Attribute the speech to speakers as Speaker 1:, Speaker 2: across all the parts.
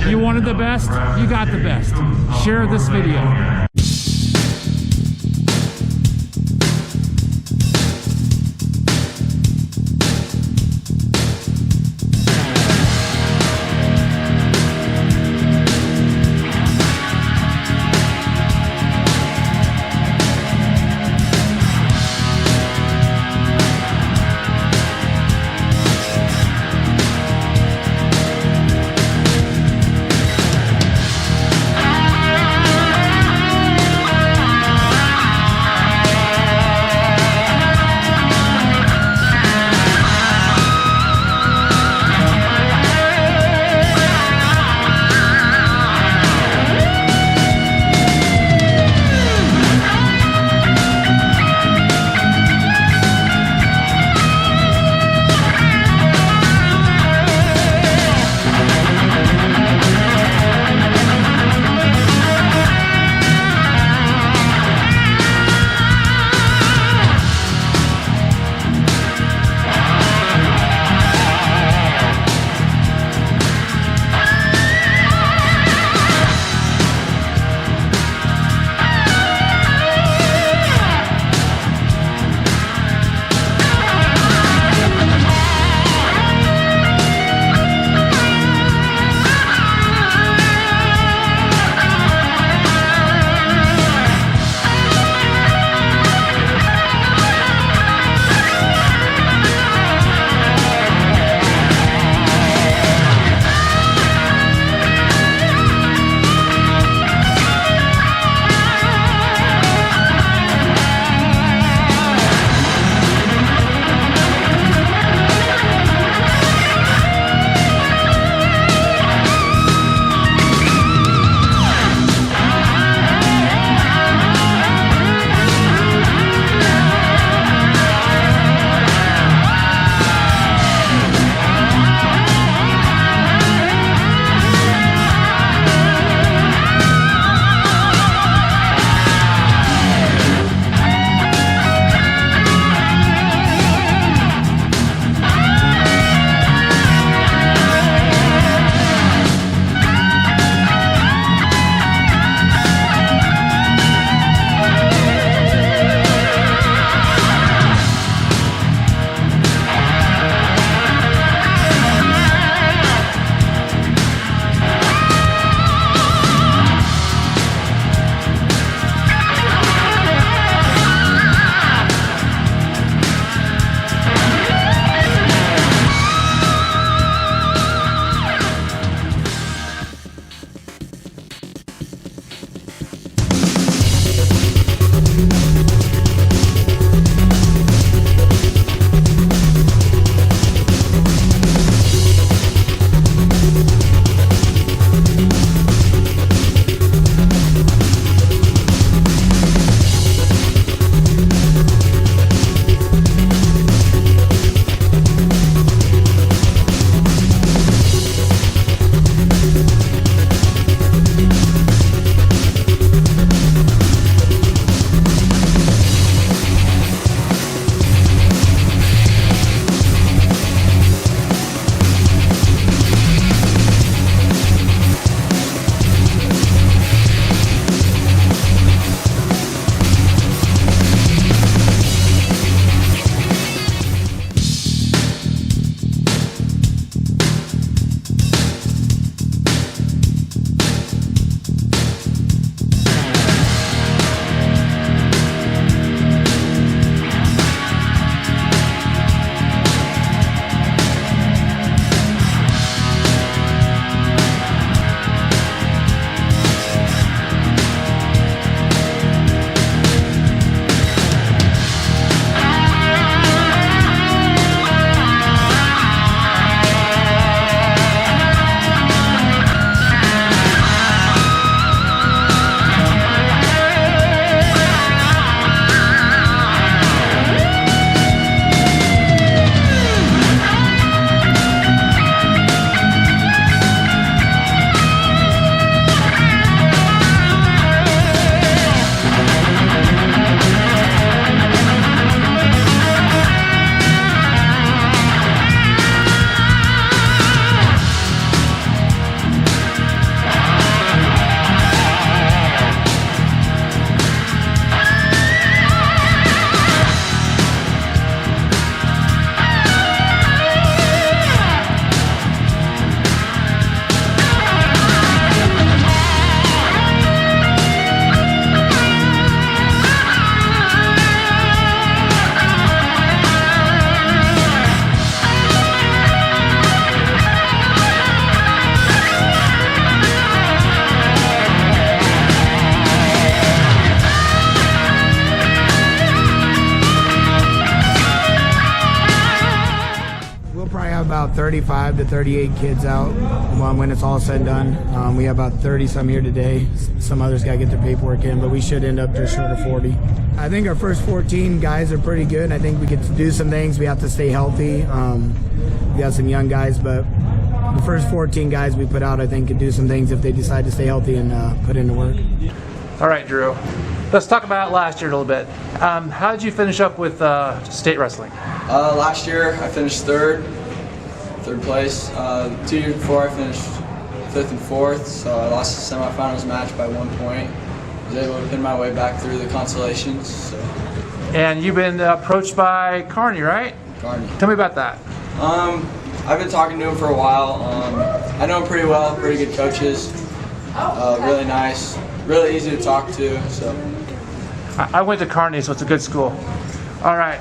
Speaker 1: You wanted the best, you got the best. Share this video.
Speaker 2: 35 to 38 kids out when it's all said and done. We have about 30 some here today. Some others got to get their paperwork in, but we should end up just short of 40. I think our first 14 guys are pretty good. I think we get to do some things. We have to stay healthy. We got some young guys, but the first 14 guys we put out, I think, could do some things if they decide to stay healthy and put in the work.
Speaker 1: All right, Drew. Let's talk about last year a little bit. How did you finish up with state wrestling?
Speaker 3: Last year I finished third place. 2 years before I finished 5th and 4th, so I lost the semifinals match by 1 point. I was able to pin my way back through the consolations. So.
Speaker 1: And you've been approached by Carney, right?
Speaker 3: Carney.
Speaker 1: Tell me about that.
Speaker 3: I've been talking to him for a while. I know him pretty well, pretty good coaches. Really nice, really easy to talk to. So.
Speaker 1: I went to Carney, so it's a good school. All right.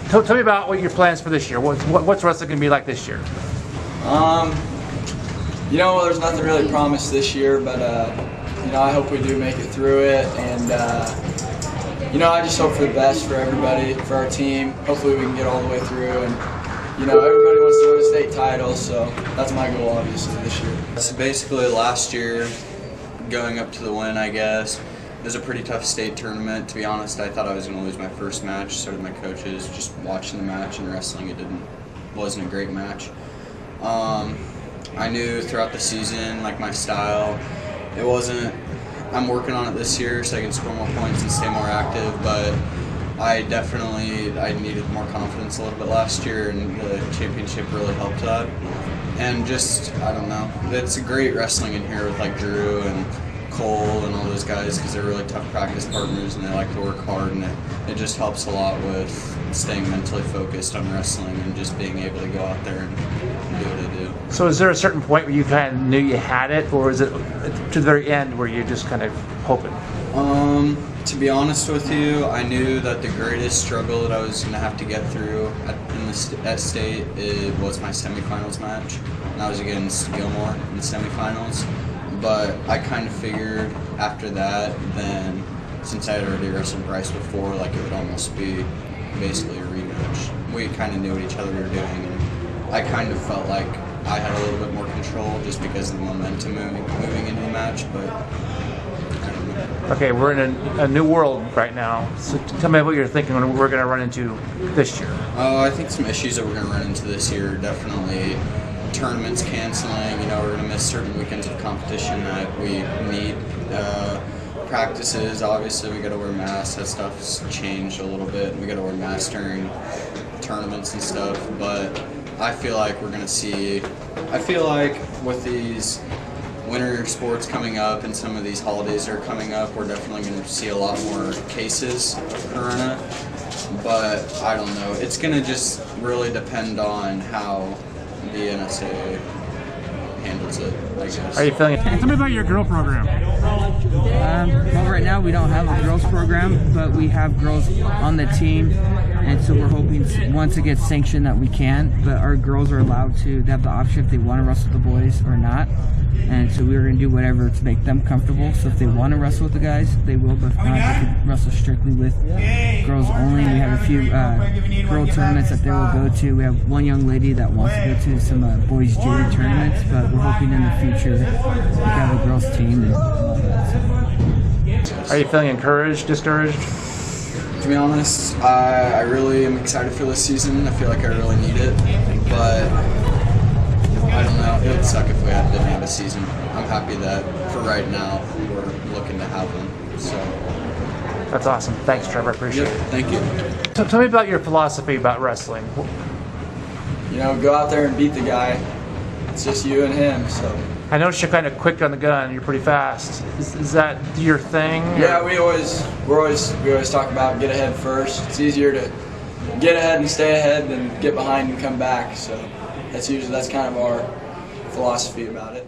Speaker 1: Tell me about what your plans for this year. What's wrestling going to be like this year?
Speaker 3: You know, there's nothing really promised this year, but you know, I hope we do make it through it, and you know, I just hope for the best for everybody, for our team. Hopefully we can get all the way through, and you know, everybody wants to win a state title, so that's my goal, obviously, this year.
Speaker 4: So basically last year, going up to the win, I guess, it was a pretty tough state tournament. To be honest, I thought I was going to lose my first match. So did my coaches. Just watching the match and wrestling, wasn't a great match. I knew throughout the season, like my style, it wasn't. I'm working on it this year so I can score more points and stay more active. But I needed more confidence a little bit last year, and the championship really helped that. And just, I don't know, it's a great wrestling in here with like Drew and Cole and all those guys, because they're really tough practice partners and they like to work hard, and it just helps a lot with staying mentally focused on wrestling and just being able to go out there and do what I do.
Speaker 1: So is there a certain point where you kind of knew you had it, or is it to the very end where you're just kind of hoping?
Speaker 4: To be honest with you, I knew that the greatest struggle that I was going to have to get through at state was my semifinals match, and I was against Gilmore in the semifinals. But I kind of figured after that, then since I had already wrestled Bryce before, like it would almost be basically a rematch. We kind of knew what each other were doing, and I kind of felt like I had a little bit more control just because of the momentum moving into the match. But I don't know.
Speaker 1: Okay, we're in a new world right now. So tell me what you're thinking when we're going to run into this year.
Speaker 4: I think some issues that we're going to run into this year, definitely tournaments canceling. You know, we're going to miss certain weekends of competition that we need. Practices, obviously, we got to wear masks. That stuff's changed a little bit. We got to wear masks during tournaments and stuff. But I feel like we're going to see. I feel like with these winter sports coming up and some of these holidays that are coming up, we're definitely going to see a lot more cases of Corona. But I don't know. It's going to just really depend on how the NSA handles it, I guess.
Speaker 1: Are you feeling it? Tell me about your girl program.
Speaker 5: Well, right now we don't have a girls program, but we have girls on the team, and so we're hoping once it gets sanctioned that we can. But our girls are allowed to, they have the option if they want to wrestle with the boys or not. And so we're going to do whatever to make them comfortable. So if they want to wrestle with the guys, they will. But if not, they can wrestle strictly with girls only. We have a few girl tournaments that they will go to. We have one young lady that wants to go to some boys junior tournaments. But we're hoping in the future we can have a girls team. And all that. So.
Speaker 1: Are you feeling encouraged, discouraged?
Speaker 4: To be honest, I really am excited for this season. I feel like I really need it. But I don't know. It would suck if we didn't have a season. I'm happy that for right now we're looking to have one. So
Speaker 1: that's awesome. Thanks, Trevor. I appreciate it.
Speaker 4: Thank you.
Speaker 1: So tell me about your philosophy about wrestling.
Speaker 3: You know, go out there and beat the guy. It's just you and him. So
Speaker 1: I noticed you're kind of quick on the gun. You're pretty fast. Is that your thing?
Speaker 3: Yeah, we always talk about get ahead first. It's easier to get ahead and stay ahead than get behind and come back. So that's kind of our philosophy about it.